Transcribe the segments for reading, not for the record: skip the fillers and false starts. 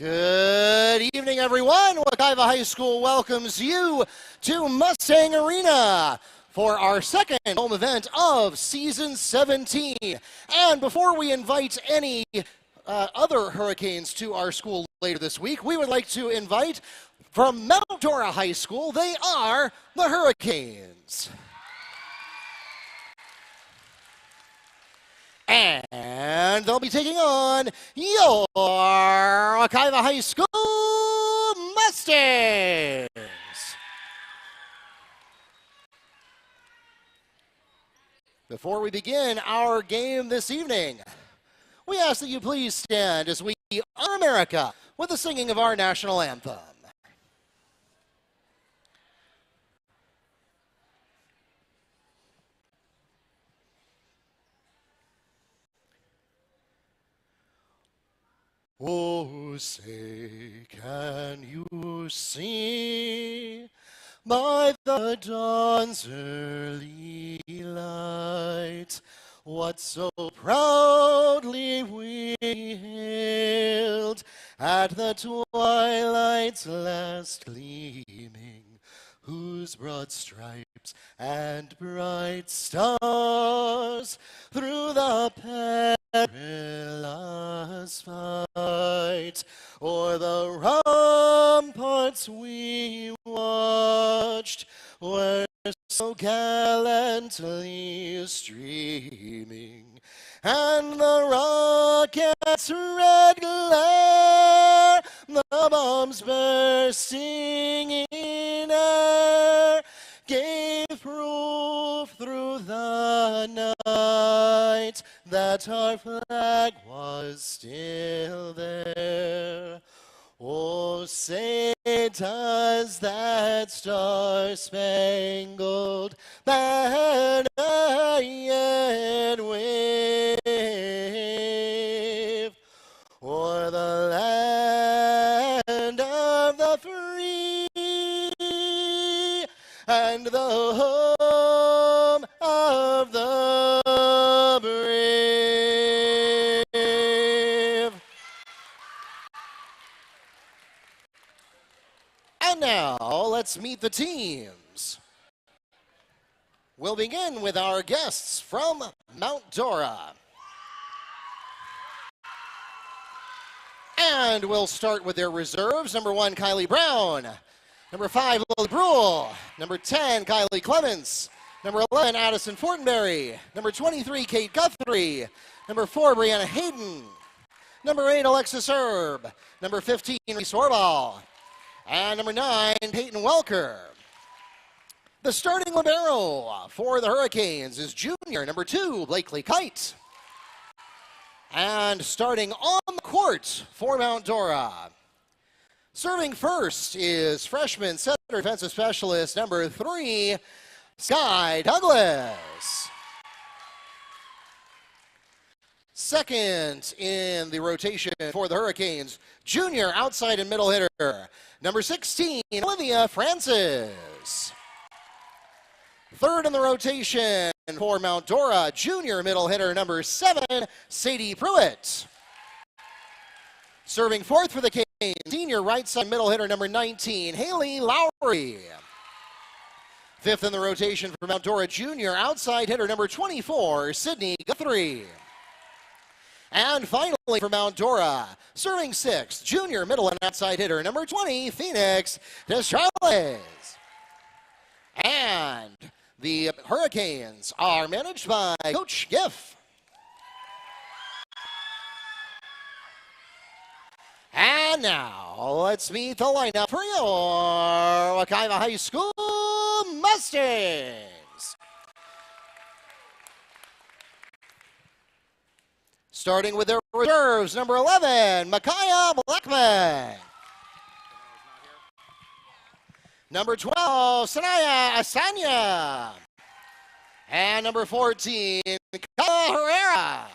Good evening, everyone. Wekiva High School welcomes you to Mustang Arena for our second home event of Season 17. And before we invite any other Hurricanes to our school later this week, we would like to invite from Mount Dora High School, they are the Hurricanes. And they'll be taking on your Wekiva High School Mustangs. Before we begin our game this evening, we ask that you please stand as we honor America with the singing of our national anthem. Oh, say, can you see by the dawn's early light what so proudly we hailed at the twilight's last gleaming, whose broad stripes and bright stars through the perilous fight o'er the ramparts we watched were so gallantly streaming, and the rocket's red glare, the bombs bursting in air, gave proof through the night that our flag was still there. Oh, say does that star-spangled banner yet wave o'er the land of the free and the home of the brave. And now, let's meet the teams. We'll begin with our guests from Mount Dora. And we'll start with their reserves. Number 1, Kylie Brown. Number 5, Lily Brule. Number 10, Kylie Clements. Number 11, Addison Fortenberry. Number 23, Kate Guthrie. Number 4, Brianna Hayden. Number 8, Alexis Erb. Number 15, Reese Orball. And number 9, Peyton Welker. The starting libero for the Hurricanes is junior, number 2, Blakely Kite. And starting on the court for Mount Dora, serving first is freshman center defensive specialist number 3, Sky Douglas. Second in the rotation for the Hurricanes, junior outside and middle hitter, number 16, Olivia Francis. Third in the rotation for Mount Dora, junior middle hitter, number 7, Sadie Pruitt. Serving fourth for the Canes, senior right side middle hitter, number 19, Haley Lowry. Fifth in the rotation for Mount Dora, junior outside hitter, number 24, Sydney Guthrie. And finally for Mount Dora, serving sixth, junior middle and outside hitter, number 20, Phoenix Deschales. And the Hurricanes are managed by Coach Giff. And now, let's meet the lineup for your Wekiva High School Mustangs. Starting with their reserves, number 11, Micaiah Blackman. Number 12, Sanaya Asanya. And number 14, Kala Herrera.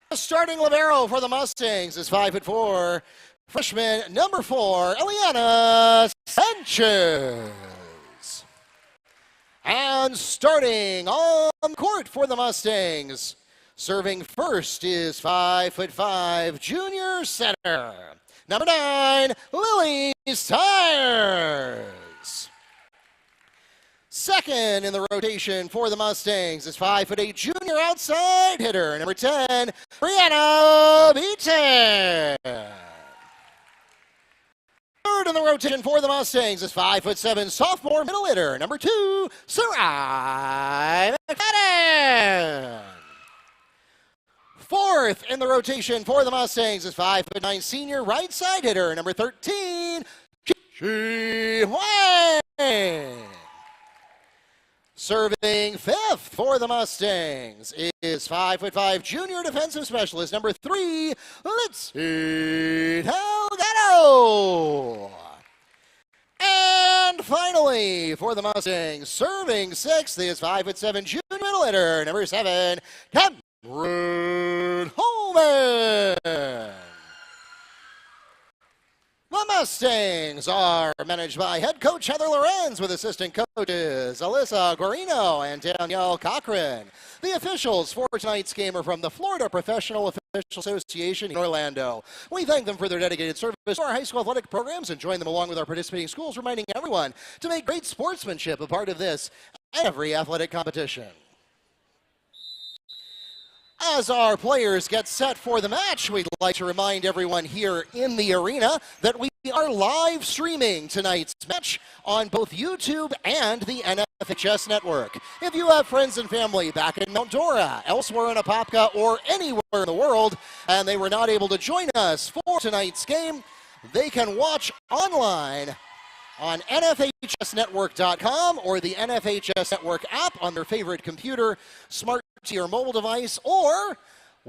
The starting libero for the Mustangs is 5'4", freshman number 4, Eliana Sanchez. And starting on court for the Mustangs, Serving first is 5'5" junior setter, number 9, Lily Stires. Second in the rotation for the Mustangs is 5'8" junior outside hitter, number 10, Brianna Beaton. Third in the rotation for the Mustangs is 5'7" sophomore middle hitter, number 2, Sarai McFadden. Fourth in the rotation for the Mustangs is 5'9" senior right side hitter, number 13, Chi Huang. Serving fifth for the Mustangs is 5'5" junior defensive specialist, number 3, Litzy Delgado. And finally, for the Mustangs, serving sixth is 5'7" junior middle hitter, number 7, Cameron Holman. The Mustangs are managed by head coach Heather Lorenz with assistant coaches Alyssa Guarino and Danielle Cochran. The officials for tonight's game are from the Florida Professional Official Association in Orlando. We thank them for their dedicated service to our high school athletic programs and join them along with our participating schools, reminding everyone to make great sportsmanship a part of this and every athletic competition. As our players get set for the match, we'd like to remind everyone here in the arena that we are live streaming tonight's match on both YouTube and the NFHS network. If you have friends and family back in Mount Dora, elsewhere in Apopka, or anywhere in the world, and they were not able to join us for tonight's game, they can watch online on NFHSnetwork.com or the NFHS Network app on their favorite computer, smart TV, or mobile device, or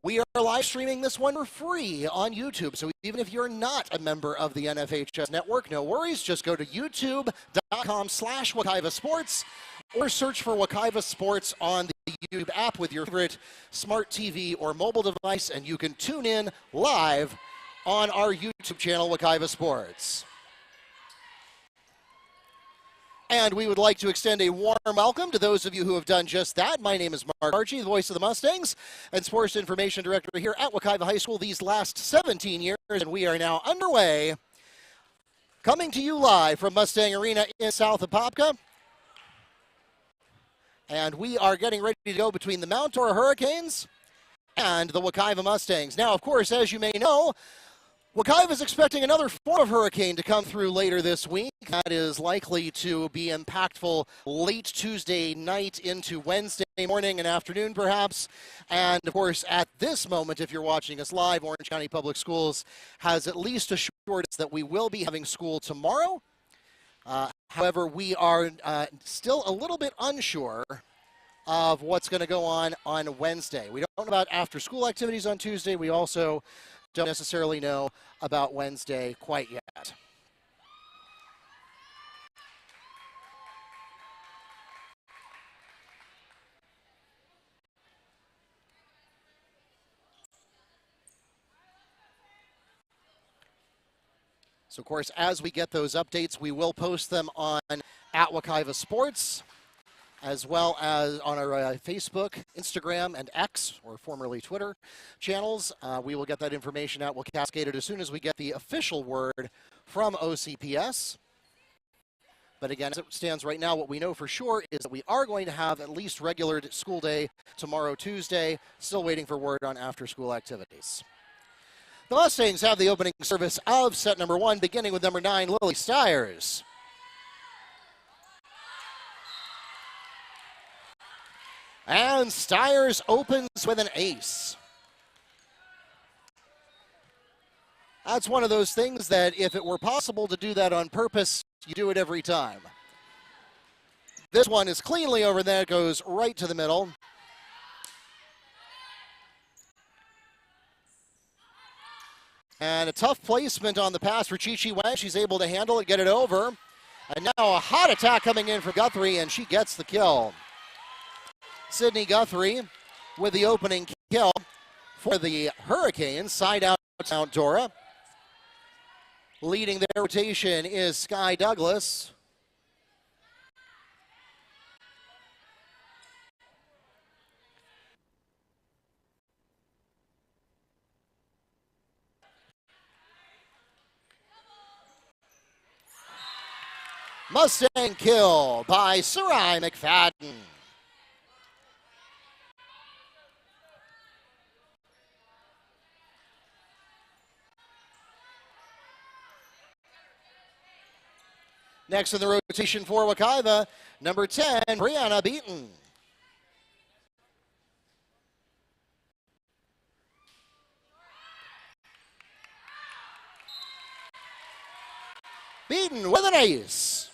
we are live streaming this one for free on YouTube. So even if you're not a member of the NFHS Network, no worries. Just go to youtube.com/Wekiva Sports or search for Wekiva Sports on the YouTube app with your favorite smart TV or mobile device, and you can tune in live on our YouTube channel, Wekiva Sports. And we would like to extend a warm welcome to those of you who have done just that. My name is Mark Archie, the voice of the Mustangs, and Sports Information Director here at Wekiva High School these last 17 years, and we are now underway, coming to you live from Mustang Arena in South Apopka. And we are getting ready to go between the Mount Dora Hurricanes and the Wekiva Mustangs. Now, of course, as you may know, Wekiva is expecting another form of hurricane to come through later this week. That is likely to be impactful late Tuesday night into Wednesday morning and afternoon, perhaps. And, of course, at this moment, if you're watching us live, Orange County Public Schools has at least assured us that we will be having school tomorrow. However, we are still a little bit unsure of what's going to go on Wednesday. We don't know about after-school activities on Tuesday. We also don't necessarily know about Wednesday quite yet. So, of course, as we get those updates, we will post them on @Wekiva Sports, as well as on our Facebook, Instagram, and X, or formerly Twitter, channels. We will get that information out. We'll cascade it as soon as we get the official word from OCPS. But again, as it stands right now, what we know for sure is that we are going to have at least regular school day tomorrow, Tuesday. Still waiting for word on after-school activities. The Mustangs have the opening service of set number 1, beginning with number 9, Lily Stires. And Stires opens with an ace. That's one of those things that if it were possible to do that on purpose, you do it every time. This one is cleanly over there, goes right to the middle. And a tough placement on the pass for Chi Huang. She's able to handle it, get it over. And now a hot attack coming in for Guthrie, and she gets the kill. Sydney Guthrie with the opening kill for the Hurricanes, side out Mount Dora. Leading their rotation is Sky Douglas. Mustang kill by Sarai McFadden. Next in the rotation for Wekiva, number 10, Brianna Beaton. Beaton with an ace.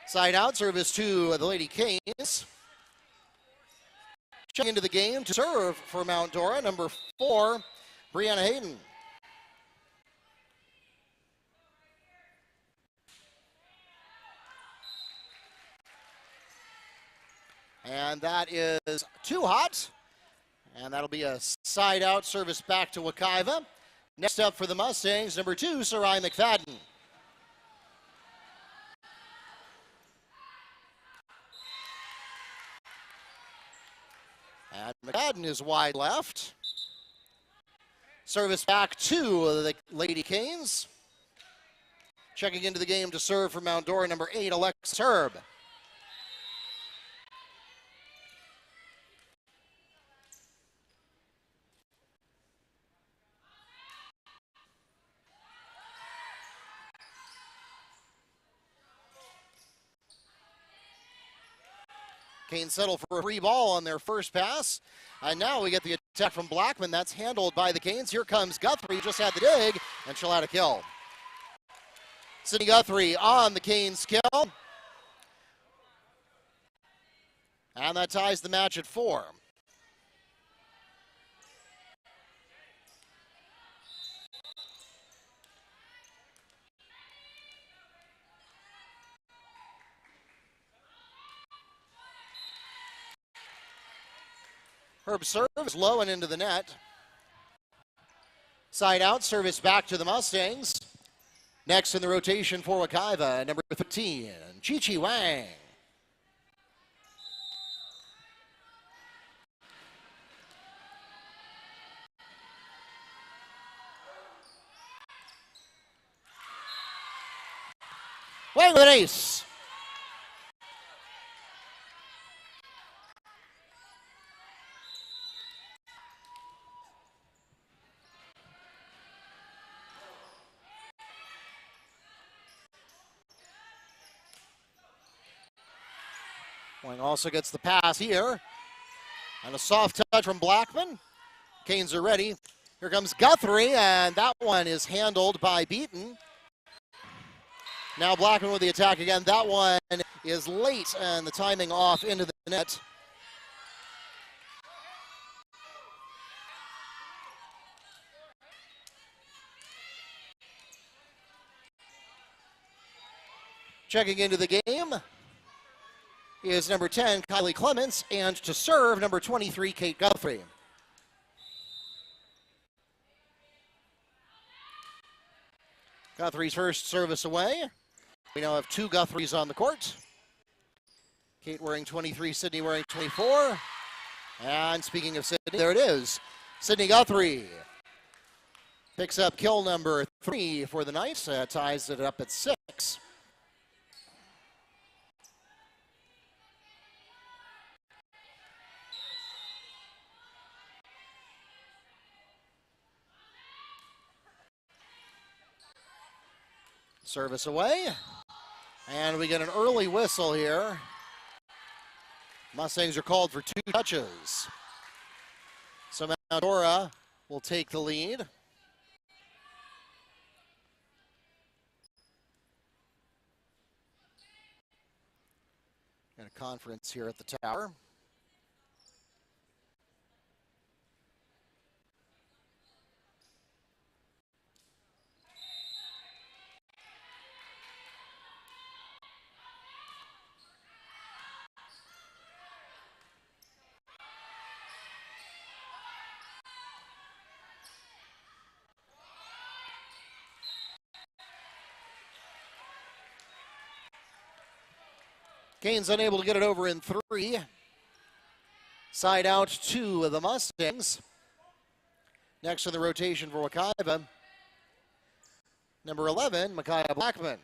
Side out, service to the Lady Canes. Checking into the game to serve for Mount Dora, number 4, Brianna Hayden. And that is too hot. And that'll be a side out service back to Wekiva. Next up for the Mustangs, number 2, Sarai McFadden. And McFadden is wide left. Service back to the Lady Canes. Checking into the game to serve for Mount Dora, number 8, Alexis Herb. Canes settle for a free ball on their first pass. And now we get the attack from Blackman. That's handled by the Canes. Here comes Guthrie, just had the dig, and she'll add a kill. Sydney Guthrie on the Canes kill. And that ties the match at 4. Herb serves low and into the net. Side out, service back to the Mustangs. Next in the rotation for Wekiva, number 13, Chi-Chi Wang. Wang with an ace. Wang also gets the pass here. And a soft touch from Blackman. Canes are ready. Here comes Guthrie, and that one is handled by Beaton. Now Blackman with the attack again. That one is late, and the timing off into the net. Checking into the game is number 10, Kylie Clements, and to serve, number 23, Kate Guthrie. Guthrie's first service away. We now have 2 Guthries on the court. Kate wearing 23, Sydney wearing 24. And speaking of Sydney, there it is. Sydney Guthrie picks up kill number 3 for the night, ties it up at 6. Service away, and we get an early whistle here. Mustangs are called for 2 touches. So Mount Dora will take the lead. And a conference here at the tower. Canes unable to get it over in 3. Side out to the Mustangs. Next in the rotation for Wekiva, number 11, Micaiah Blackman.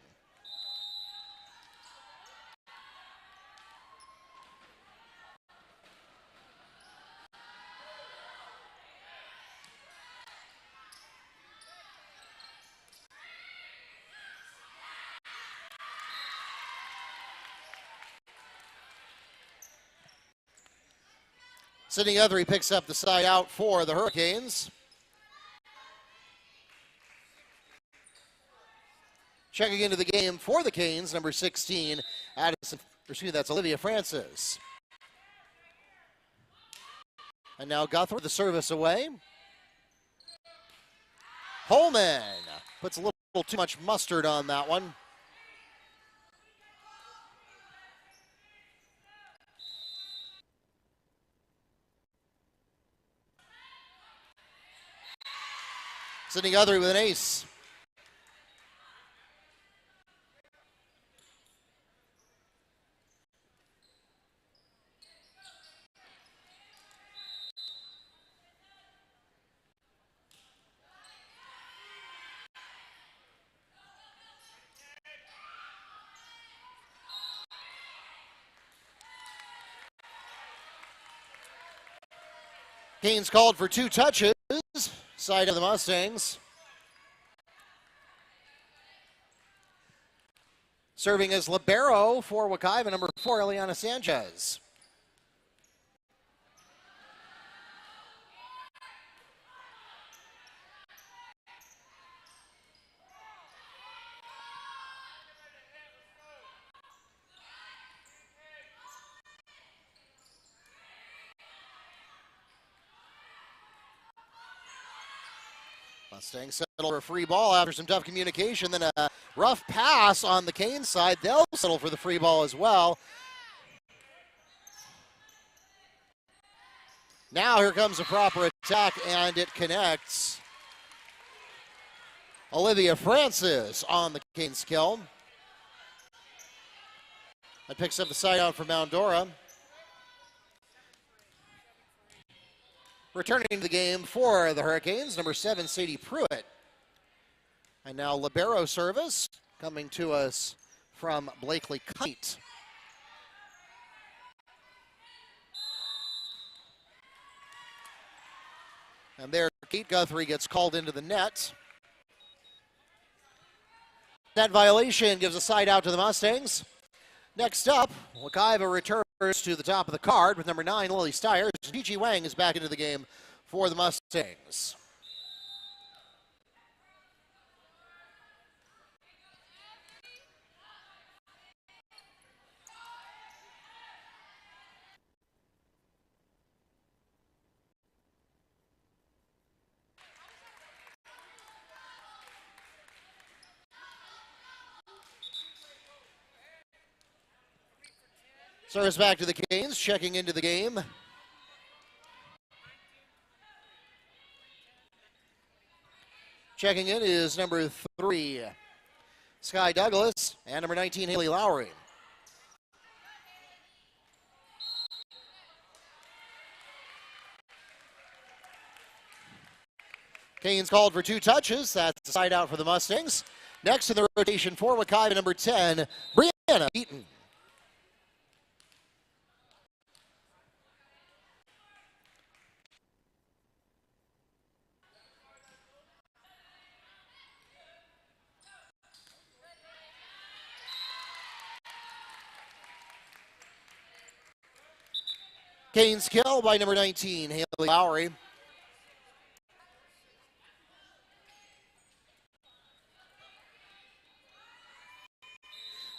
Sidney Guthrie picks up the side out for the Hurricanes. Checking into the game for the Canes, number 16, that's Olivia Francis. And now Guthrie, the service away. Holman puts a little too much mustard on that one. Sidney Guthrie with an ace. Canes called for 2 touches. Side of the Mustangs. Serving as libero for Wekiva, number 4, Eliana Sanchez. Mustangs settle for a free ball after some tough communication, then a rough pass on the Canes side. They'll settle for the free ball as well. Now here comes a proper attack, and it connects. Olivia Francis on the Canes kill. That picks up the side out for Mount Dora. Returning to the game for the Hurricanes, number 7, Sadie Pruitt. And now libero service coming to us from Blakely Kite. And there, Kate Guthrie gets called into the net. Net violation gives a side out to the Mustangs. Next up, Wekiva returns to the top of the card with number 9, Lily Stiers. Gigi Wang is back into the game for the Mustangs. Service back to the Canes, checking into the game. Checking in is number 3, Sky Douglas, and number 19, Haley Lowry. Canes called for 2 touches. That's the side out for the Mustangs. Next in the rotation for Wekiva, number 10, Brianna Eaton. Canes kill by number 19, Haley Lowry.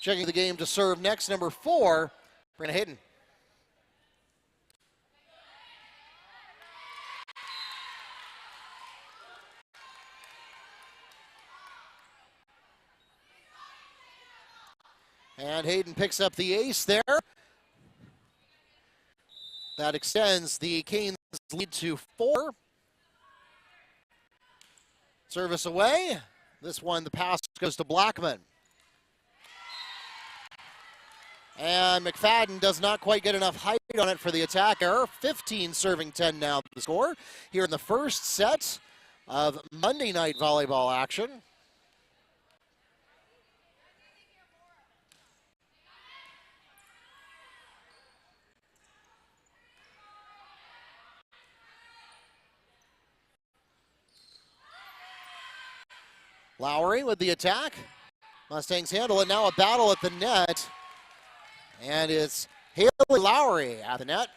Checking the game to serve next, number 4, Brenna Hayden. And Hayden picks up the ace there. That extends the Canes lead to 4. Service away. This one, the pass goes to Blackman. And McFadden does not quite get enough height on it for the attack error. 15 serving 10 now the score here in the first set of Monday night volleyball action. Lowry with the attack. Mustangs handle it. Now a battle at the net. And it's Haley Lowry at the net.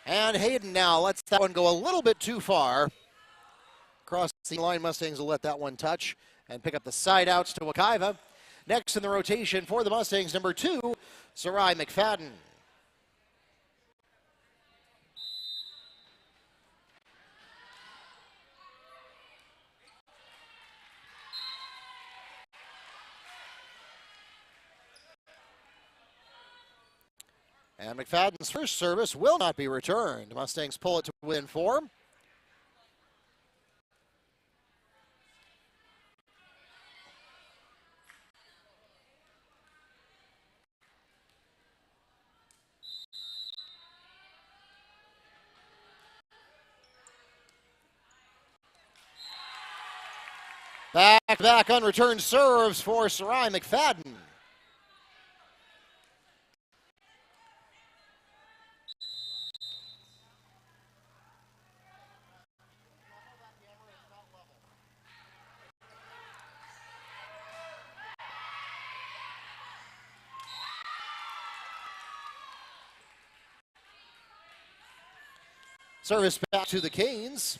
And Hayden now lets that one go a little bit too far. Across the line, Mustangs will let that one touch and pick up the side outs to Wekiva. Next in the rotation for the Mustangs, number 2, Sarai McFadden. And McFadden's first service will not be returned. Mustangs pull it to win 4. Back unreturned serves for Sarai McFadden. Service back to the Canes.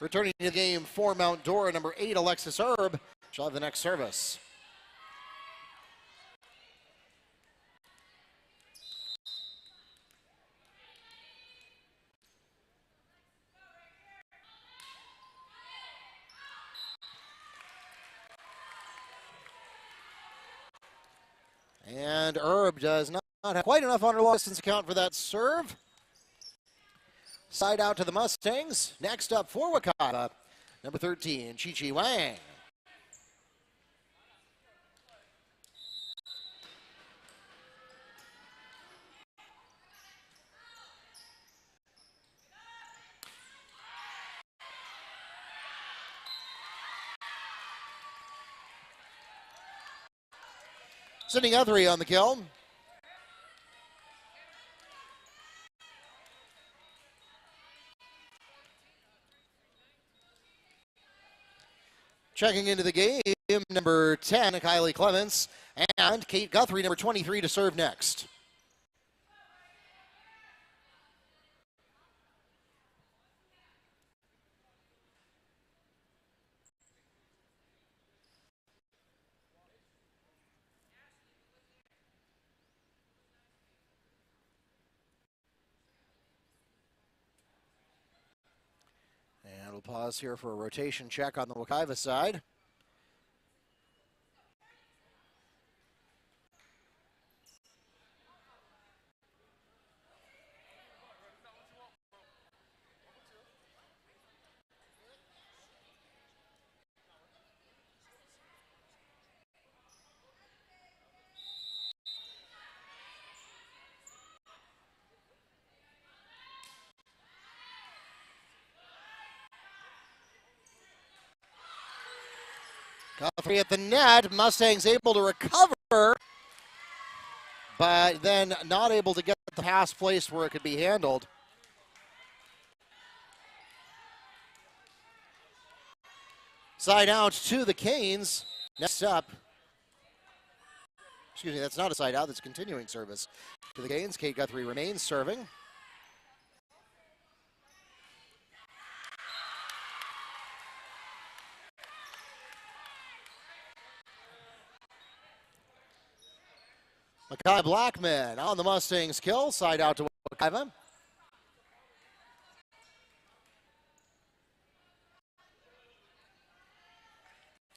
Returning to the game for Mount Dora, number 8, Alexis Erb. She'll have the next service. And Erb does not have quite enough on her long distance account for that serve. Side out to the Mustangs. Next up for Wekiva, number 13, Chi-Chi Wang. Sydney Guthrie on the kill. Checking into the game, number 10, Kylie Clements, and Kate Guthrie, number 23, to serve next. And we'll pause here for a rotation check on the Wekiva side. Guthrie at the net. Mustangs able to recover, but then not able to get the pass placed where it could be handled. Side out to the Canes. Next up, excuse me, that's not a side out, that's continuing service to the Canes. Kate Guthrie remains serving. Makai Blackman on the Mustangs kill. Side out to Wekiva.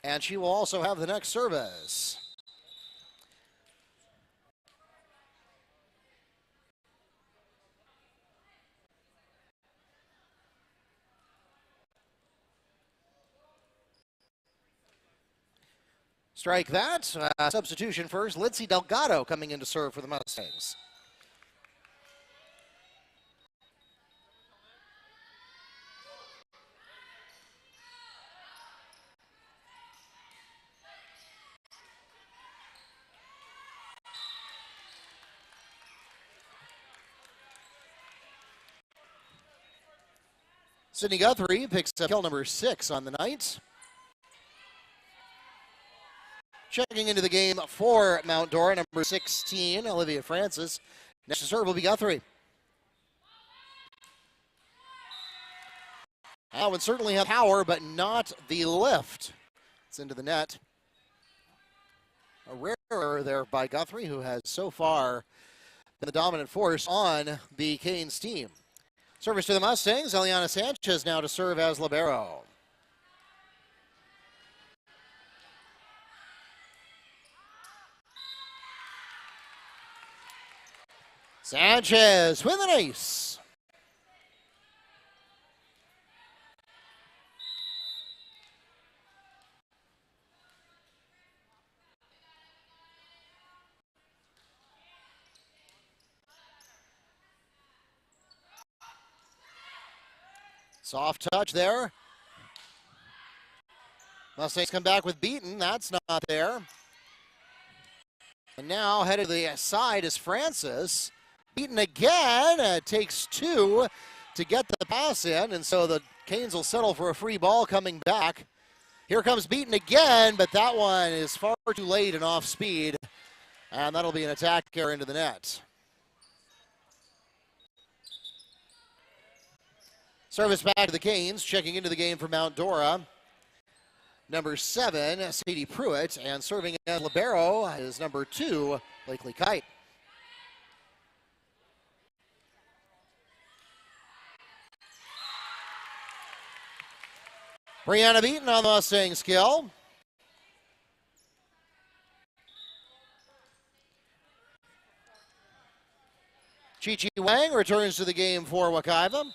And she will also have the next service. Strike that. Substitution first. Lindsay Delgado coming in to serve for the Mustangs. Sydney Guthrie picks up kill number 6 on the night. Checking into the game for Mount Dora, number 16, Olivia Francis. Next to serve will be Guthrie. That would certainly have power, but not the lift. It's into the net. A rare error there by Guthrie, who has so far been the dominant force on the Canes team. Service to the Mustangs. Eliana Sanchez now to serve as libero. Sanchez with an ace. Soft touch there. Mustangs come back with beaten. That's not there. And now headed to the side is Francis. Beaten again. Takes 2 to get the pass in. And so the Canes will settle for a free ball coming back. Here comes Beaten again, but that one is far too late and off speed. And that'll be an attack error into the net. Service back to the Canes, checking into the game for Mount Dora. Number 7, Sadie Pruitt, and serving as libero is number 2, Blakely Kite. Brianna Beaton on the Mustang skill. Chi-Chi Wang returns to the game for Wekiva.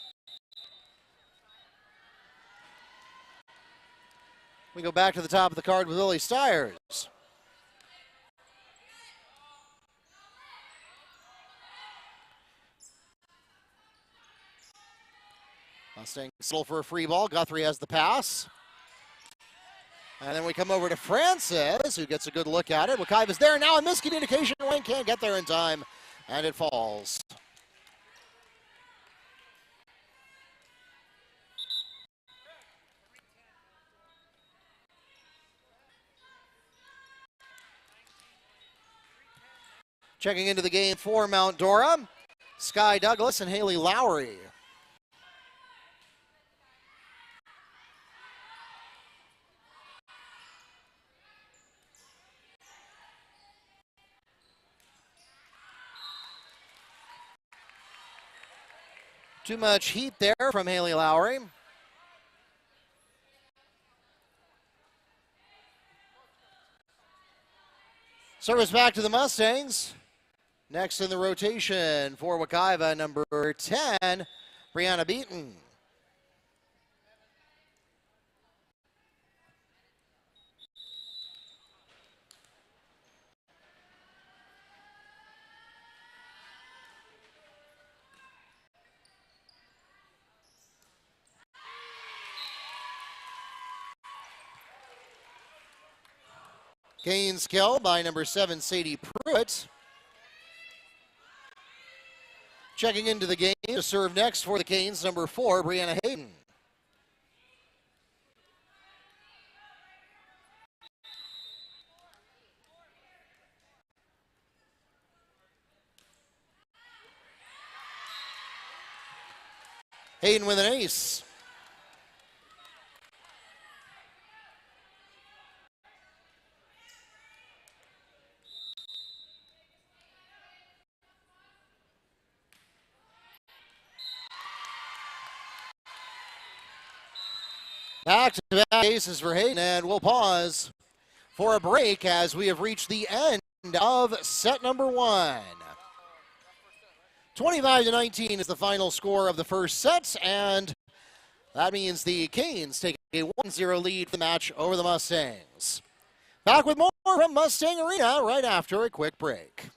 We go back to the top of the card with Lily Stiers. Mustangs settle for a free ball. Guthrie has the pass. And then we come over to Francis, who gets a good look at it. Wekiva's there now, a miscommunication. Wayne can't get there in time, and it falls. Checking into the game for Mount Dora, Sky Douglas and Haley Lowry. Too much heat there from Haley Lowry. Service back to the Mustangs. Next in the rotation for Wekiva, number 10, Brianna Beaton. Canes kill by number 7, Sadie Pruitt. Checking into the game to serve next for the Canes, number 4, Brianna Hayden. Hayden with an ace. Back-to-back aces for Hayden, and we'll pause for a break as we have reached the end of set number 1. 25-19 is the final score of the first set, and that means the Canes take a 1-0 lead for the match over the Mustangs. Back with more from Mustang Arena right after a quick break.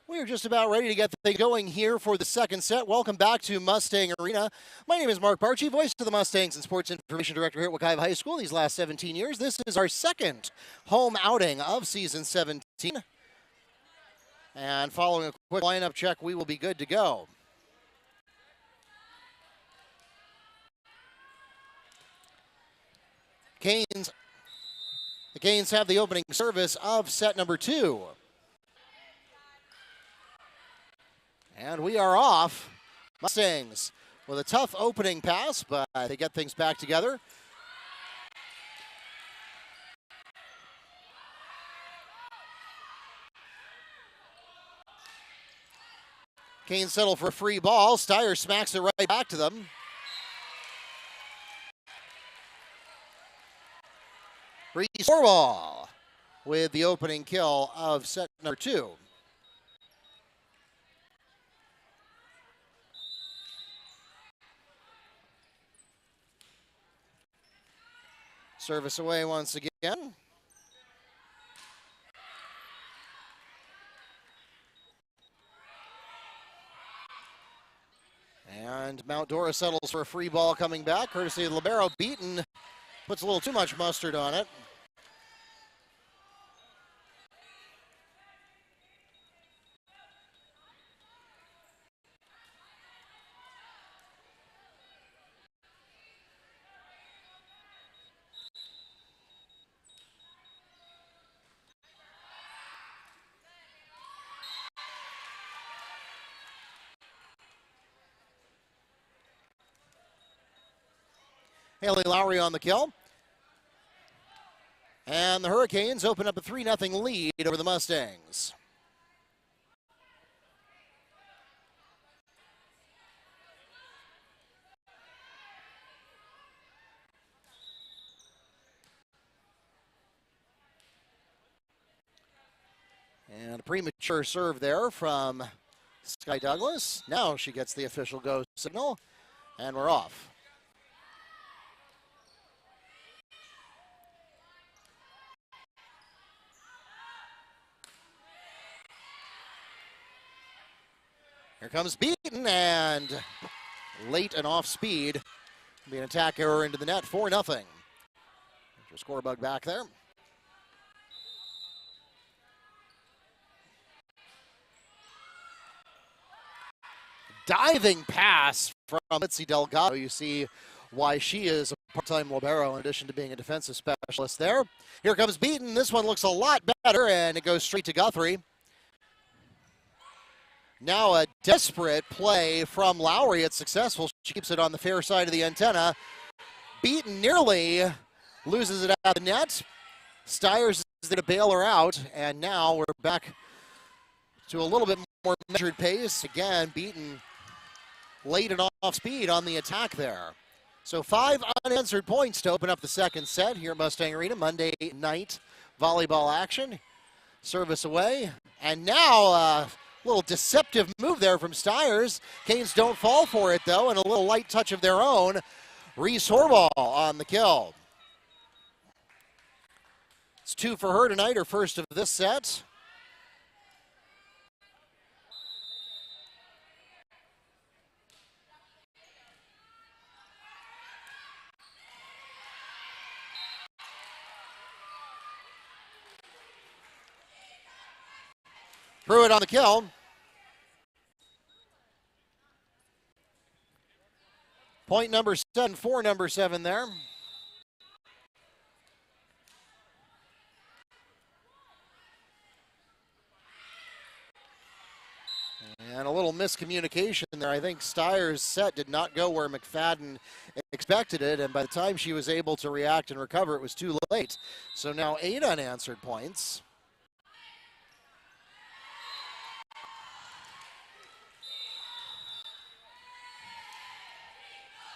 We're just about ready to get things going here for the second set. Welcome back to Mustang Arena. My name is Mark Barchi, voice of the Mustangs and Sports Information Director here at Wekiva High School these last 17 years. This is our second home outing of season 17. And following a quick lineup check, we will be good to go. The Canes have the opening service of set number 2. And we are off. Mustangs with a tough opening pass, but they get things back together. Canes settle for a free ball. Steyer smacks it right back to them. Reese Ball with the opening kill of set number 2. Service away once again. And Mount Dora settles for a free ball coming back, courtesy of libero. Beaton puts a little too much mustard on it. Haley Lowry on the kill. And the Hurricanes open up a 3-0 lead over the Mustangs. And a premature serve there from Sky Douglas. Now she gets the official go signal, and we're off. Here comes Beaton, and late and off speed. Be an attack error into the net, 4-0. Your score bug back there. Diving pass from Mitzi Delgado. You see why she is a part-time libero in addition to being a defensive specialist there. Here comes Beaton. This one looks a lot better, and it goes straight to Guthrie. Now a desperate play from Lowry. It's successful. She keeps it on the fair side of the antenna. Beaton nearly loses it out of the net. Stiers is going to bail her out, and now we're back to a little bit more measured pace. Again, Beaton late and off speed on the attack there. So 5 unanswered points to open up the second set here at Mustang Arena. Monday night volleyball action. Service away. And now a little deceptive move there from Stiers. Canes don't fall for it, though, and a little light touch of their own. Reese Horval on the kill. It's 2 for her tonight, her first of this set. Pruitt on the kill. Point number 7 for number 7 there. And a little miscommunication there. I think Stiers' set did not go where McFadden expected it, and by the time she was able to react and recover, it was too late. So now 8 unanswered points.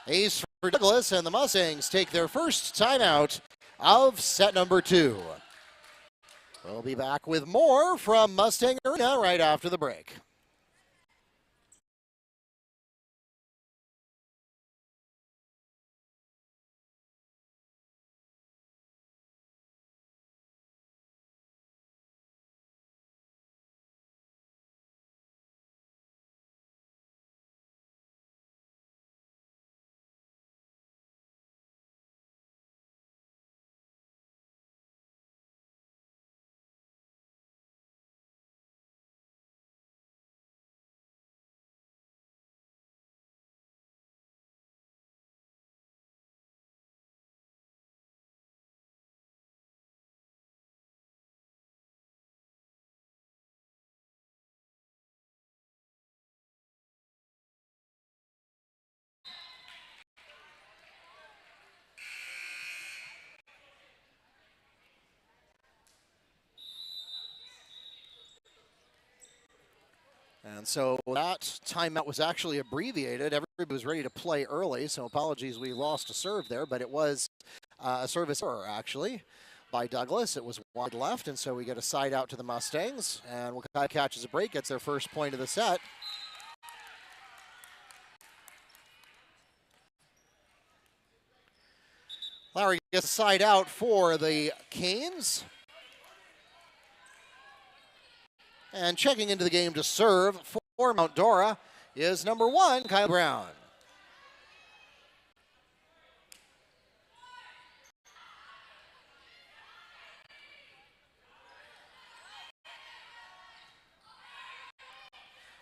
Ace for Douglas, and the Mustangs take their first timeout of set number 2. We'll be back with more from Mustang Arena right after the break. And so that timeout was actually abbreviated. Everybody was ready to play early, so apologies we lost a serve there, but it was a service error, actually, by Douglas. It was wide left, and so we get a side out to the Mustangs, and Wekiva catches a break, gets their first point of the set. Lowry gets a side out for the Canes. And checking into the game to serve for Mount Dora is number 1, Kyle Brown.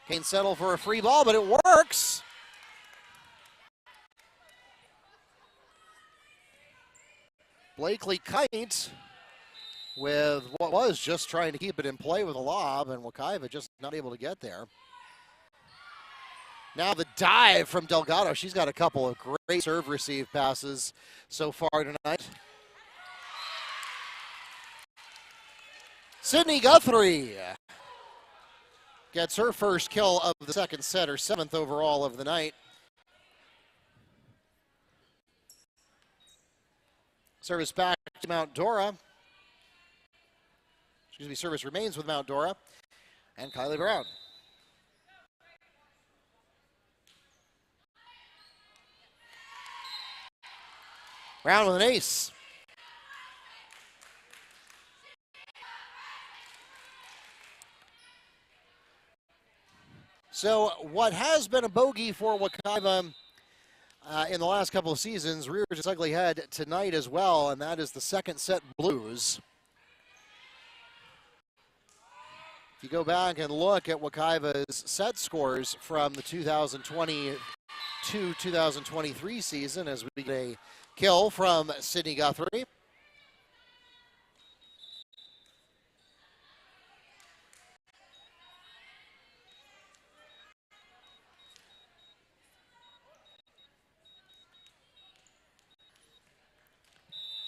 Canes settle for a free ball, but it works. Blakely Kite with what was just trying to keep it in play with a lob, and Wekiva just not able to get there. Now the dive from Delgado. She's got a couple of great serve receive passes so far tonight. Sydney Guthrie gets her first kill of the second set, her 7th overall of the night. Service back to Mount Dora. Excuse me, service remains with Mount Dora and Kylie Brown. Brown with an ace. So what has been a bogey for Wekiva in the last couple of seasons rears its ugly head tonight as well, and that is the second set blues. If you go back and look at Wekiva's set scores from the 2022-2023 season, as we get a kill from Sydney Guthrie.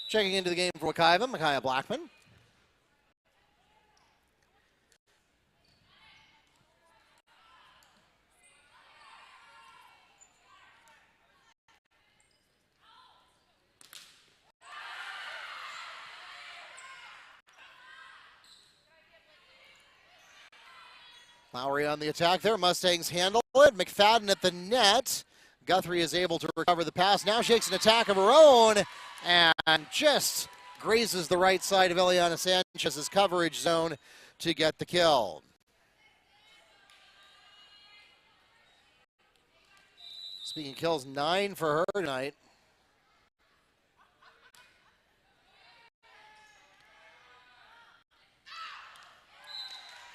Checking into the game for Wekiva, Micaiah Blackman. Lowry on the attack there. Mustangs handle it. McFadden at the net. Guthrie is able to recover the pass. Now shakes an attack of her own and just grazes the right side of Eliana Sanchez's coverage zone to get the kill. Speaking of kills, 9 for her tonight.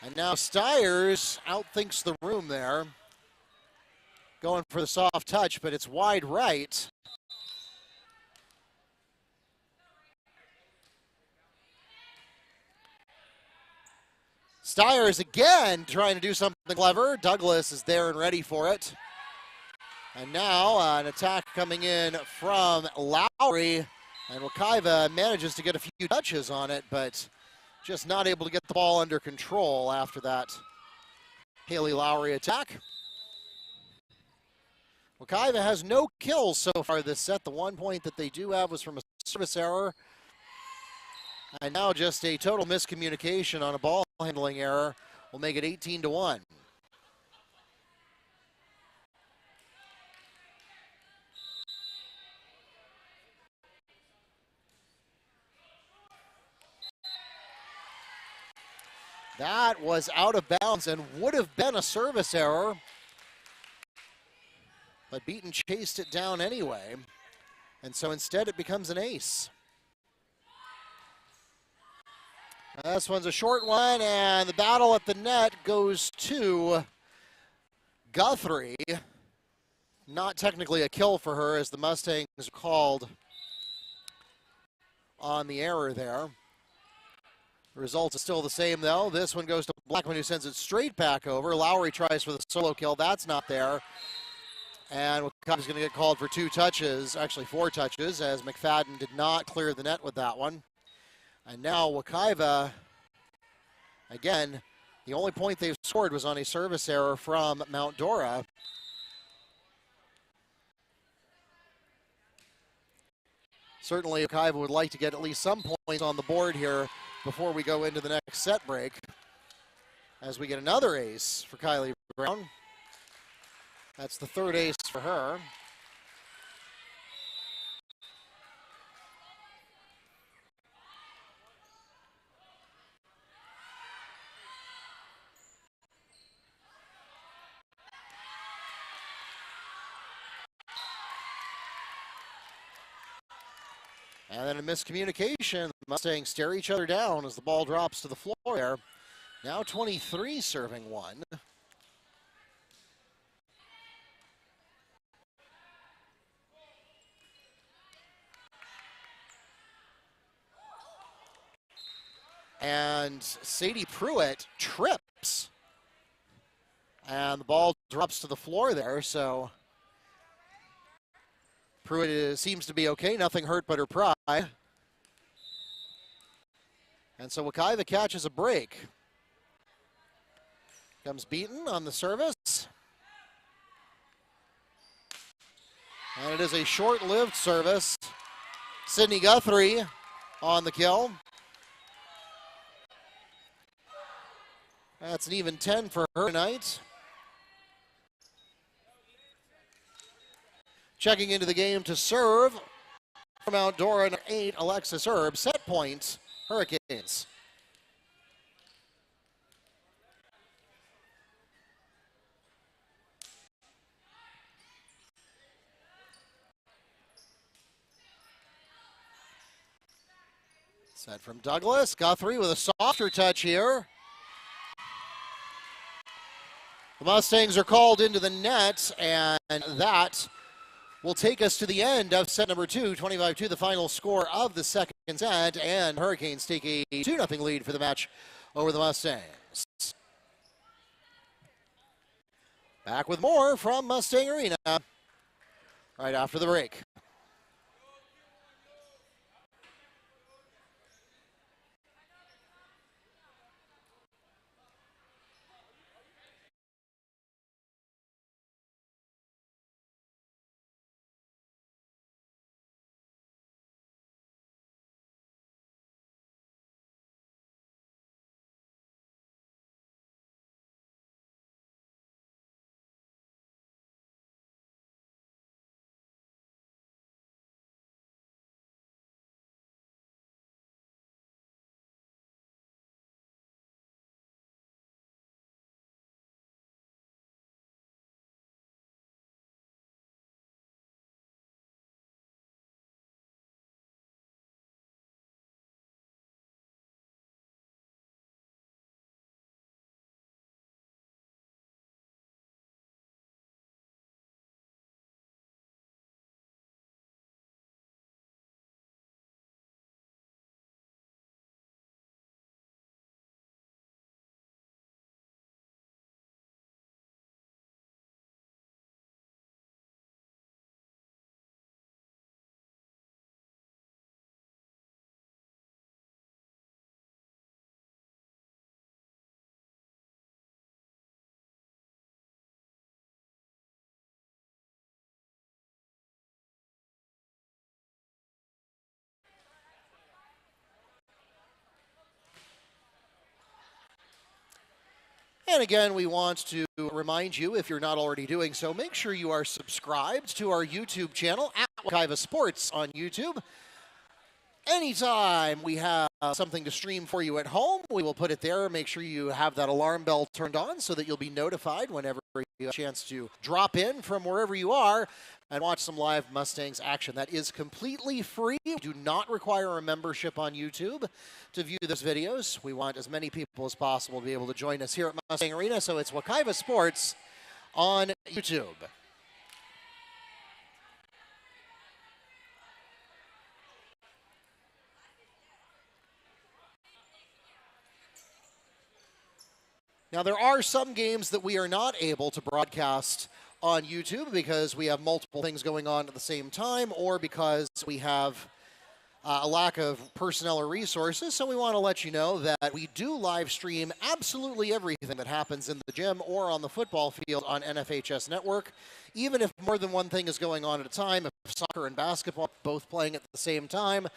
And now Stiers outthinks the room there. Going for the soft touch, but it's wide right. Stiers again trying to do something clever. Douglas is there and ready for it. And now an attack coming in from Lowry. And Wekiva manages to get a few touches on it, but just not able to get the ball under control after that Haley Lowry attack. Wekiva has no kills so far this set. The 1 point that they do have was from a service error. And now just a total miscommunication on a ball handling error will make it 18-1. That was out of bounds and would have been a service error. But Beaton chased it down anyway. And so instead it becomes an ace. This one's a short one, and the battle at the net goes to Guthrie. Not technically a kill for her, as the Mustangs are called on the error there. The result is still the same, though. This one goes to Blackman, who sends it straight back over. Lowry tries for the solo kill. That's not there. And Wekiva's going to get called for 2 touches, actually 4 touches, as McFadden did not clear the net with that one. And now Wekiva, again, the only point they've scored was on a service error from Mount Dora. Certainly Wekiva would like to get at least some points on the board here before we go into the next set break, as we get another ace for Kylie Brown. That's the 3rd ace for her. And then a miscommunication. The Mustangs stare each other down as the ball drops to the floor there. Now 23 serving 1. And Sadie Pruitt trips. And the ball drops to the floor there, so Pruitt seems to be okay. Nothing hurt but her pride. And so Wekiva catches a break. Comes Beaton on the service. And it is a short-lived service. Sydney Guthrie on the kill. That's an even 10 for her tonight. Checking into the game to serve from Mount Dora, 8, Alexis Erb. Set point, Hurricanes. Set from Douglas. Guthrie with a softer touch here. The Mustangs are called into the net, and that will take us to the end of set number 2, 25-2, the final score of the second set, and Hurricanes take a 2-0 lead for the match over the Mustangs. Back with more from Mustang Arena right after the break. And again, we want to remind you, if you're not already doing so, make sure you are subscribed to our YouTube channel, at Wekiva Sports on YouTube. Anytime we have something to stream for you at home, we will put it there. Make sure you have that alarm bell turned on so that you'll be notified whenever you have a chance to drop in from wherever you are and watch some live Mustangs action. That is completely free. We do not require a membership on YouTube to view those videos. We want as many people as possible to be able to join us here at Mustang Arena, so it's Wekiva Sports on YouTube. Now, there are some games that we are not able to broadcast on YouTube because we have multiple things going on at the same time, or because we have a lack of personnel or resources. So we want to let you know that we do live stream absolutely everything that happens in the gym or on the football field on NFHS Network, even if more than one thing is going on at a time, if soccer and basketball both playing at the same time,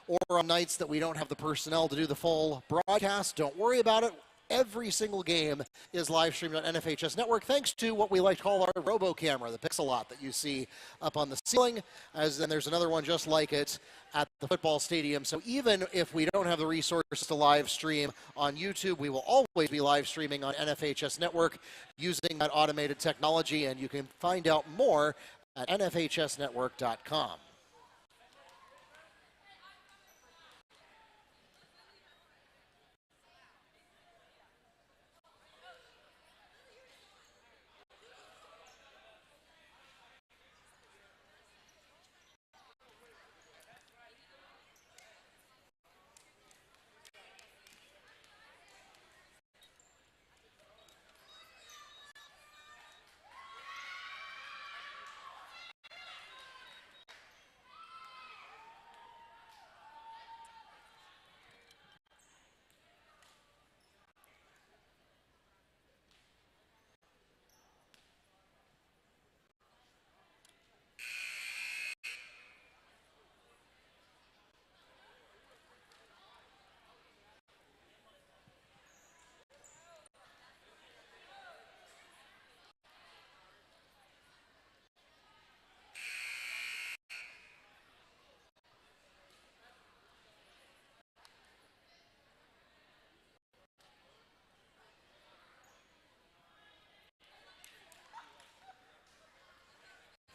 or on nights that we don't have the personnel to do the full broadcast. Don't worry about it. Every single game is live streamed on NFHS Network, thanks to what we like to call our robo camera, the Pixelot that you see up on the ceiling. As then there's another one just like it at the football stadium. So even if we don't have the resources to live stream on YouTube, we will always be live streaming on NFHS Network using that automated technology, and you can find out more at nfhsnetwork.com.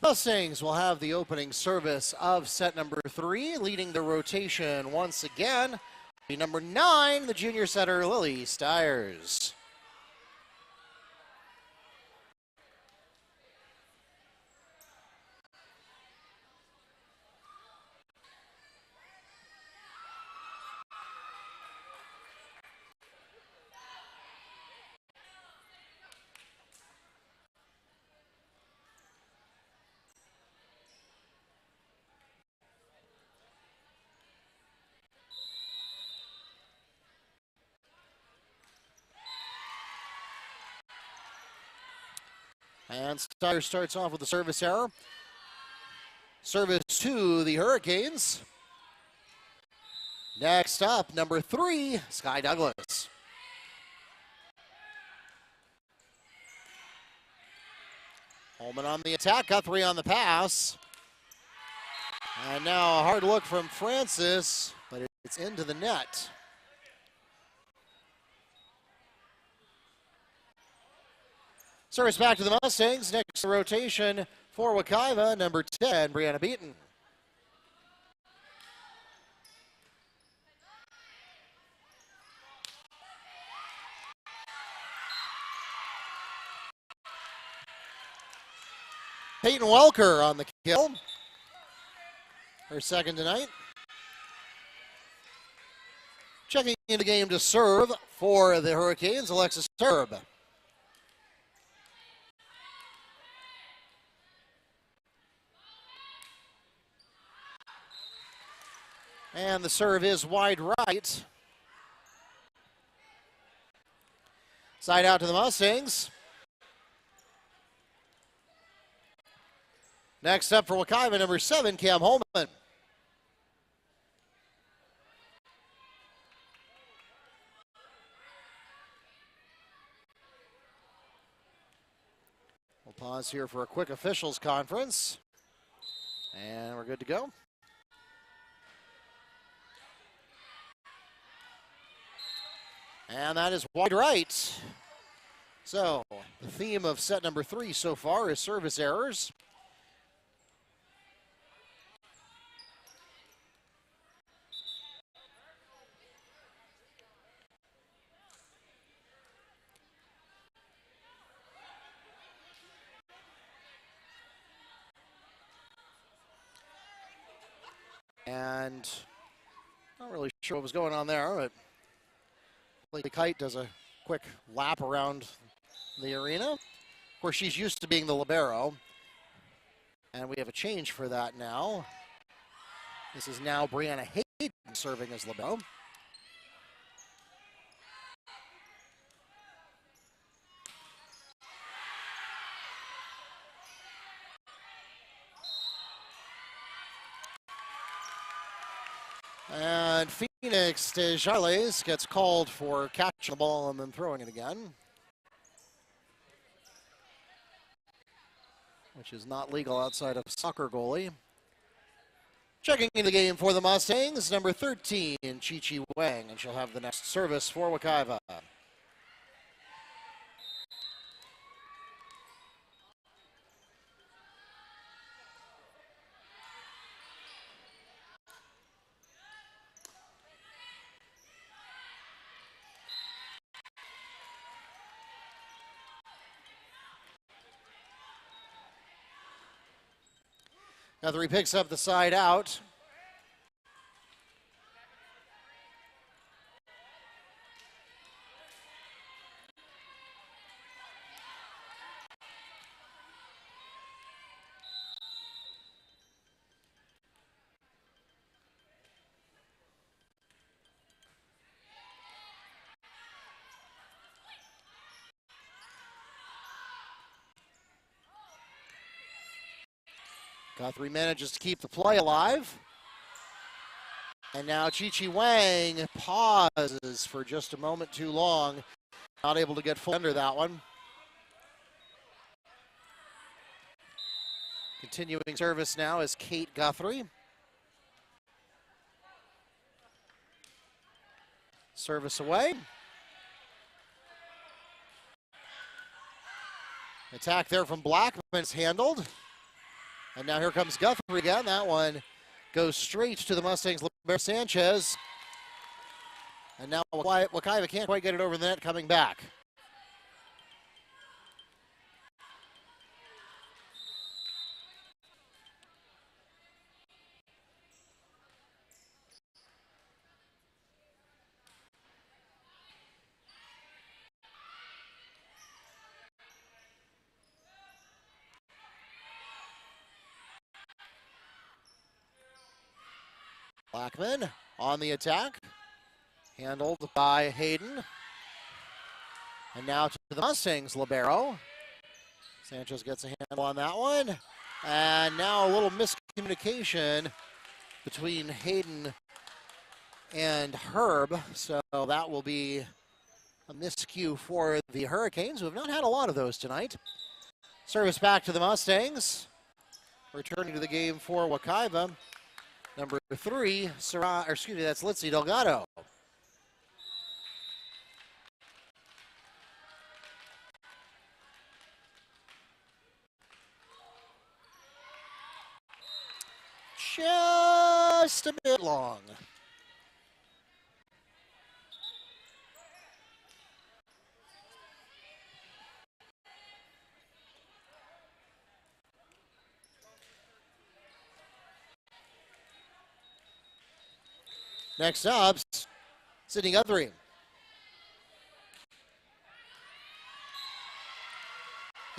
Mustangs will have the opening service of set number 3, leading the rotation once again. Number 9, the junior setter, Lily Stiers. And Stiers starts off with a service error. Service to the Hurricanes. Next up, number 3, Sky Douglas. Holman on the attack, Guthrie on the pass. And now a hard look from Francis, but it's into the net. Service back to the Mustangs. Next rotation for Wekiva, number 10, Brianna Beaton. Peyton Welker on the kill. Her second tonight. Checking into the game to serve for the Hurricanes, Alexis Herb. And the serve is wide right. Side out to the Mustangs. Next up for Wekiva, number 7, Cam Holman. We'll pause here for a quick officials conference. And we're good to go. And that is wide right. So, the theme of set number 3 so far is service errors. And not really sure what was going on there, but Lady Kite does a quick lap around the arena. Of course, she's used to being the libero. And we have a change for that now. This is now Brianna Hayden serving as libero. And Phoenix Desjardins gets called for catching the ball and then throwing it again, which is not legal outside of soccer goalie. Checking in the game for the Mustangs, number 13, Chi-Chi Wang, and she'll have the next service for Wekiva. Guthrie picks up the side out. Guthrie manages to keep the play alive. And now Chi-Chi Wang pauses for just a moment too long. Not able to get full under that one. Continuing service now is Kate Guthrie. Service away. Attack there from Blackman is handled. And now here comes Guthrie again. That one goes straight to the Mustangs' Libero Sanchez. And now Wekiva can't quite get it over the net, coming back. Blackman on the attack, handled by Hayden. And now to the Mustangs libero. Sanchez gets a handle on that one. And now a little miscommunication between Hayden and Herb. So that will be a miscue for the Hurricanes, who have not had a lot of those tonight. Service back to the Mustangs. Returning to the game for Wekiva. Number 3, that's Litzy Delgado. Just a bit long. Next up, Sydney Guthrie.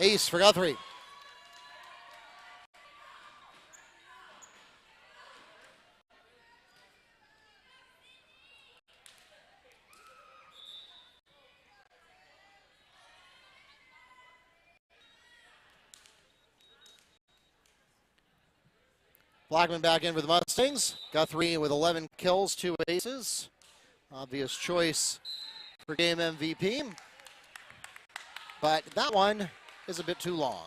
Ace for Guthrie. Blackman back in for the Mustangs. Guthrie with 11 kills, 2 aces. Obvious choice for game MVP. But that one is a bit too long.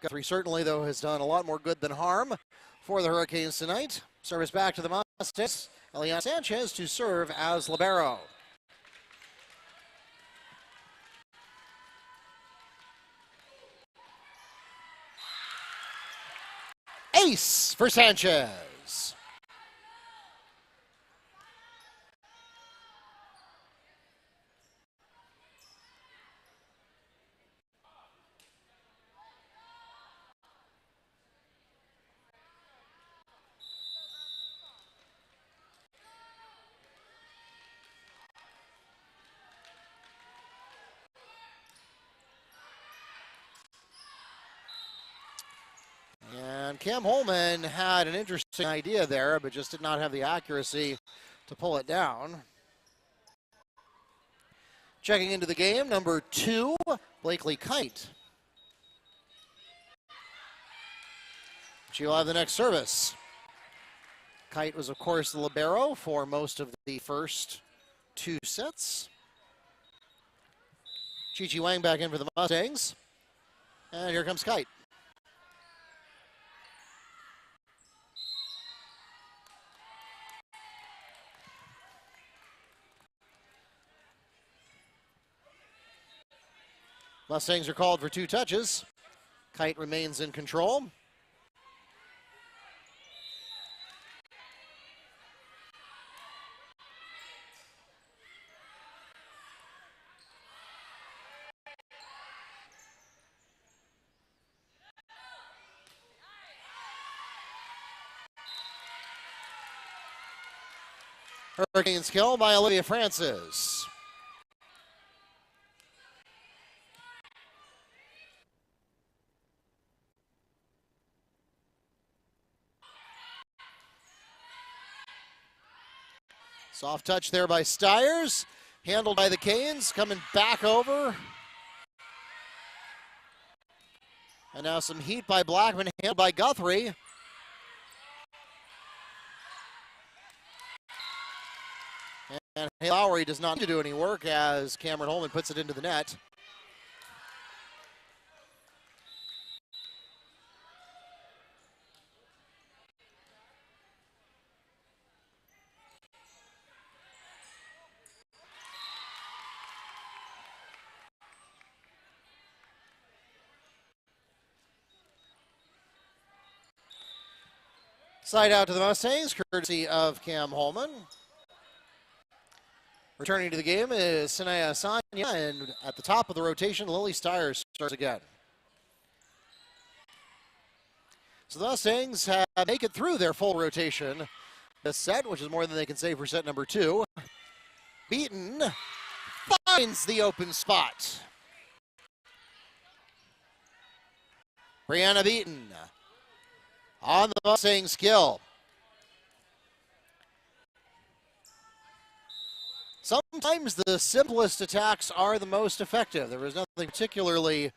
Guthrie certainly, though, has done a lot more good than harm for the Hurricanes tonight. Service back to the Mustangs. Elian Sanchez to serve as libero. Ace for Sanchez. And Cam Holman had an interesting idea there, but just did not have the accuracy to pull it down. Checking into the game, number 2, Blakely Kite. She'll have the next service. Kite was, of course, the libero for most of the first 2 sets. Chi-Chi Wang back in for the Mustangs. And here comes Kite. Mustangs are called for 2 touches. Kite remains in control. Hurricanes kill by Olivia Francis. Soft touch there by Stiers. Handled by the Canes. Coming back over. And now some heat by Blackman. Handled by Guthrie. And Lowry does not need to do any work as Cameron Holman puts it into the net. Side out to the Mustangs, courtesy of Cam Holman. Returning to the game is Sanaya Sanya, and at the top of the rotation, Lily Stiers starts again. So the Mustangs make it through their full rotation this set, which is more than they can say for set number 2. Beaton finds the open spot. Brianna Beaton on the Mustangs kill. Sometimes the simplest attacks are the most effective. There was nothing particularly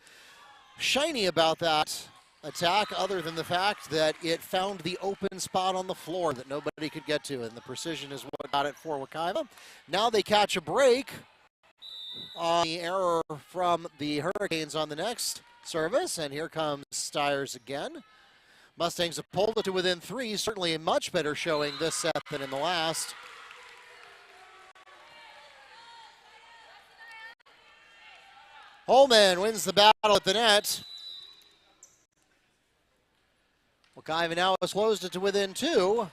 shiny about that attack other than the fact that it found the open spot on the floor that nobody could get to, and the precision is what got it for Wekiva. Now they catch a break on the error from the Hurricanes on the next service, and here comes Stiers again. Mustangs have pulled it to within 3, certainly a much better showing this set than in the last. Holman wins the battle at the net. Wekiva now has closed it to within 2.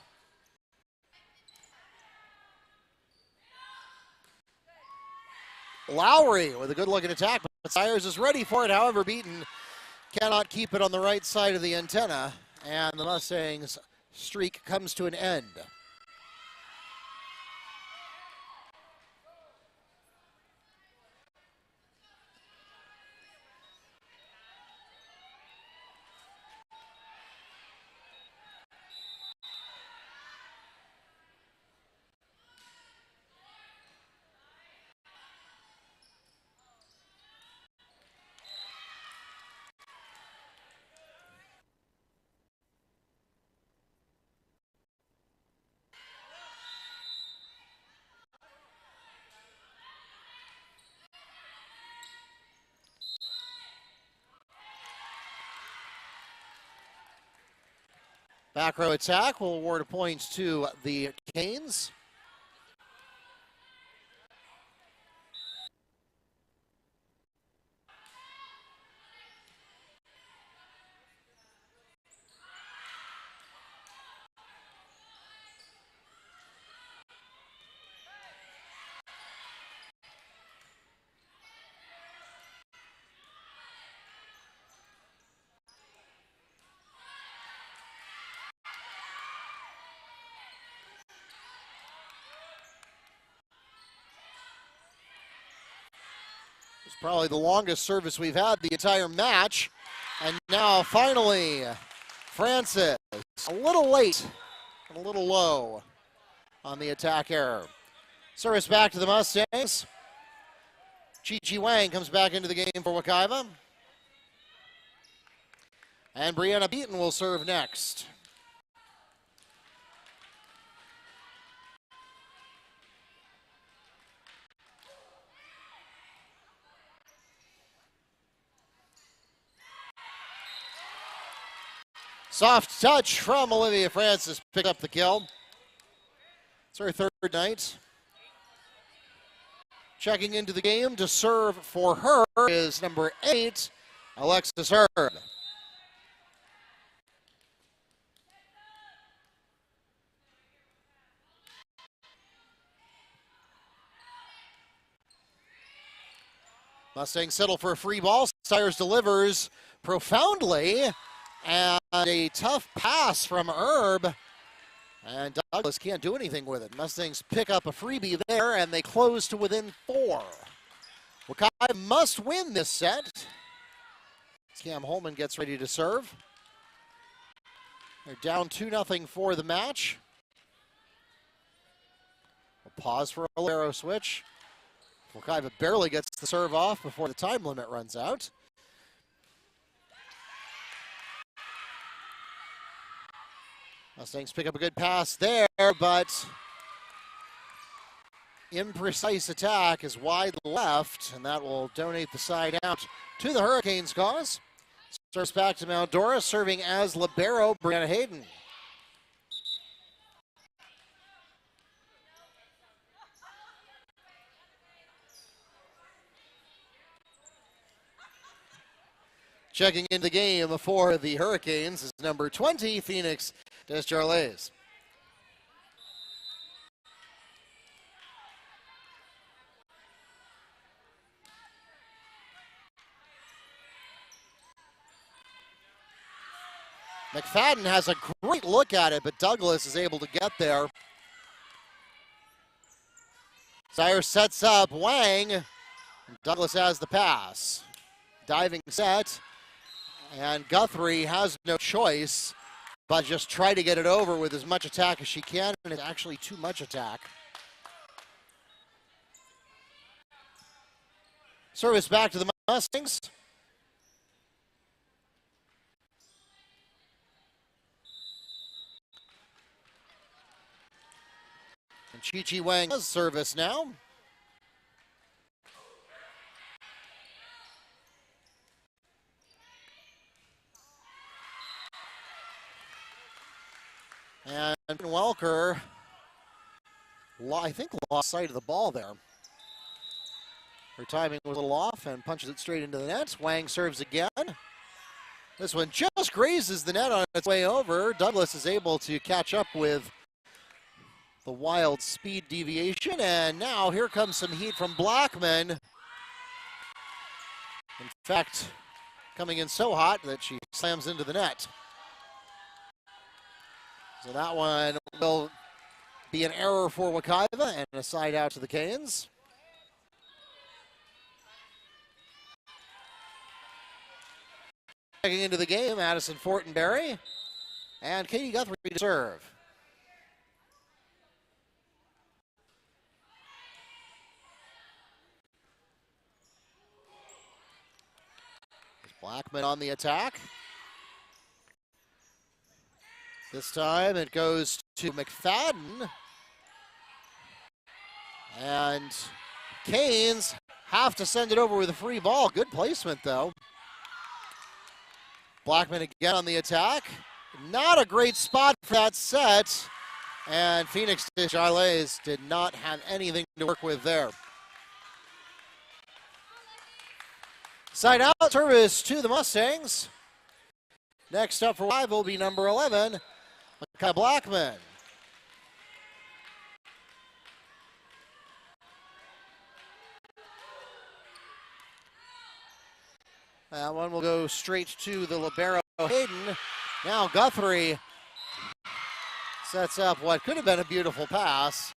Lowry with a good-looking attack, but Stiers is ready for it. However, Beaton cannot keep it on the right side of the antenna, and the Mustangs' streak comes to an end. Back row attack will award a point to the Canes. It's probably the longest service we've had the entire match. And now finally, Francis, a little late and a little low on the attack error. Service back to the Mustangs. Chi-Chi Wang comes back into the game for Wekiva. And Brianna Beaton will serve next. Soft touch from Olivia Francis, pick up the kill. It's her third night. Checking into the game to serve for her is number 8, Alexis Herb. Mustangs settle for a free ball. Stiers delivers profoundly. And a tough pass from Herb. And Douglas can't do anything with it. Mustangs pick up a freebie there, and they close to within 4. Wekiva must win this set. Cam Holman gets ready to serve. They're down 2-0 for the match. We'll pause for a libero switch. Wekiva barely gets the serve off before the time limit runs out. Mustangs pick up a good pass there, but imprecise attack is wide left, and that will donate the side out to the Hurricanes' cause. Starts back to Mount Dora, serving as libero, Brianna Hayden. Checking into the game for the Hurricanes is number 20, Phoenix Descharles. McFadden has a great look at it, but Douglas is able to get there. Sire sets up Wang. Douglas has the pass. Diving set. And Guthrie has no choice but just try to get it over with as much attack as she can, and it's actually too much attack. Service back to the Mustangs. And Chi-Chi Wang does service now. And Welker, I think, lost sight of the ball there. Her timing was a little off and punches it straight into the net. Wang serves again. This one just grazes the net on its way over. Douglas is able to catch up with the wild speed deviation, and now here comes some heat from Blackman. In fact, coming in so hot that she slams into the net. So that one will be an error for Wekiva and a side out to the Canes. Checking into the game, Addison Fortenberry and Katie Guthrie to serve. Blackman on the attack. This time it goes to McFadden. And Canes have to send it over with a free ball. Good placement, though. Blackman again on the attack. Not a great spot for that set. And Phoenix Descharles did not have anything to work with there. Side out service to the Mustangs. Next up for Wekiva will be number 11, Wekiva Blackman. That one will go straight to the libero Hayden. Now Guthrie sets up what could have been a beautiful pass.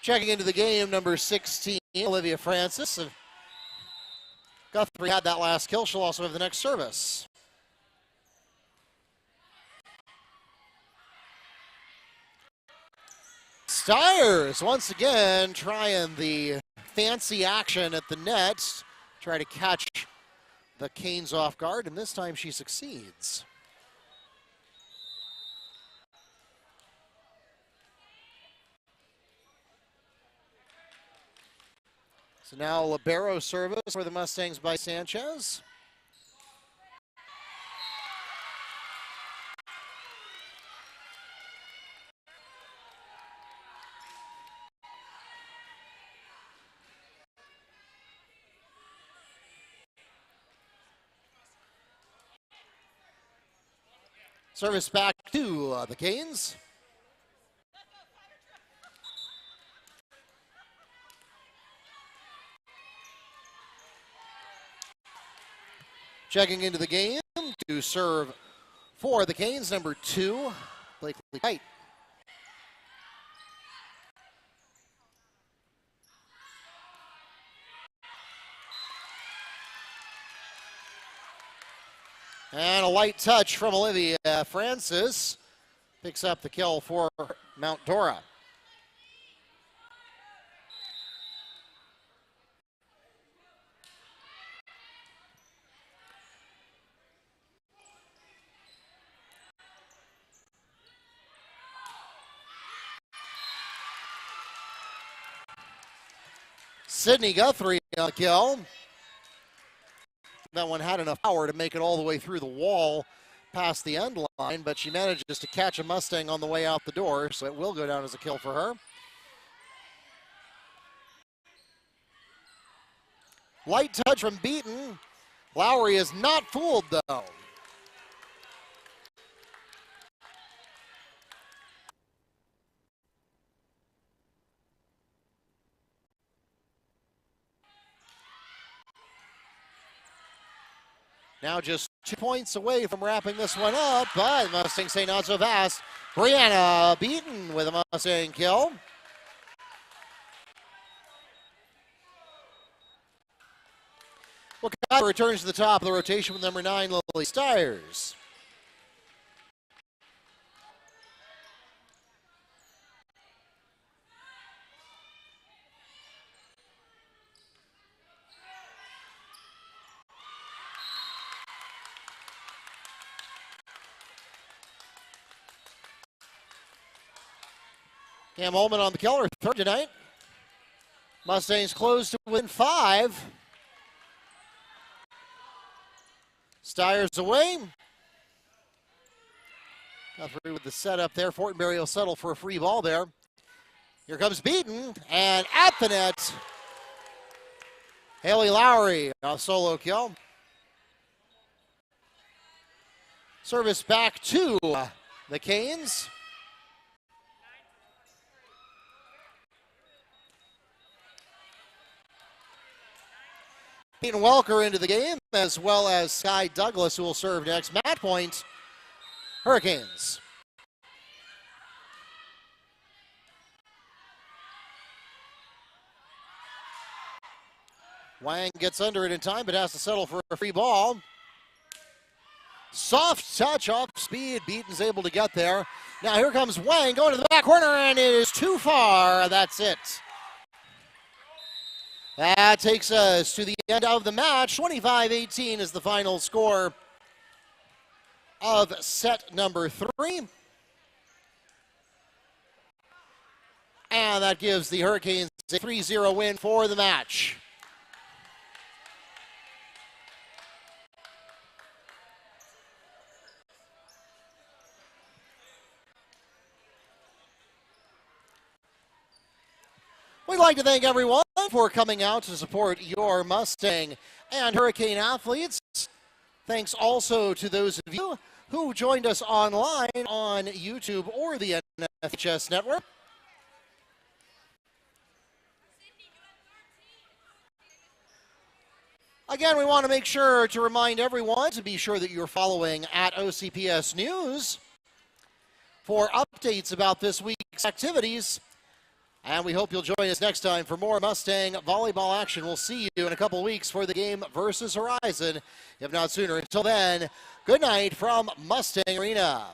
Checking into the game, number 16, Olivia Francis. Guthrie had that last kill. She'll also have the next service. Stiers once again trying the fancy action at the net. Try to catch the Canes off guard, and this time she succeeds. So now libero service for the Mustangs by Sanchez. Service back to the Canes. Checking into the game to serve for the Canes, number 2, Blakely Kite. And a light touch from Olivia Francis picks up the kill for Mount Dora. Sydney Guthrie on the kill. That one had enough power to make it all the way through the wall past the end line, but she manages to catch a Mustang on the way out the door, so it will go down as a kill for her. Light touch from Beaton. Lowry is not fooled, though. Now just 2 points away from wrapping this one up, but Mustangs say not so fast. Brianna Beaton with a Mustang kill. Wekiva returns to the top of the rotation with number 9, Lily Stiers. Cam Ullman on the killer, third tonight. Mustangs close to win 5. Stiers away. Guthrie with the setup there. Fortenberry will settle for a free ball there. Here comes Beaton, and at the net, Haley Lowry, a solo kill. Service back to the Canes. Peyton Welker into the game, as well as Sky Douglas, who will serve next. Match point, Hurricanes. Wang gets under it in time, but has to settle for a free ball. Soft touch off speed. Beaton's able to get there. Now here comes Wang going to the back corner, and it is too far. That's it. That takes us to the end of the match. 25-18 is the final score of set number 3. And that gives the Hurricanes a 3-0 win for the match. We'd like to thank everyone for coming out to support your Mustang and Hurricane athletes. Thanks also to those of you who joined us online on YouTube or the NFHS network. Again, we want to make sure to remind everyone to be sure that you're following at OCPS News for updates about this week's activities. And we hope you'll join us next time for more Mustang volleyball action. We'll see you in a couple weeks for the game versus Horizon, if not sooner. Until then, good night from Mustang Arena.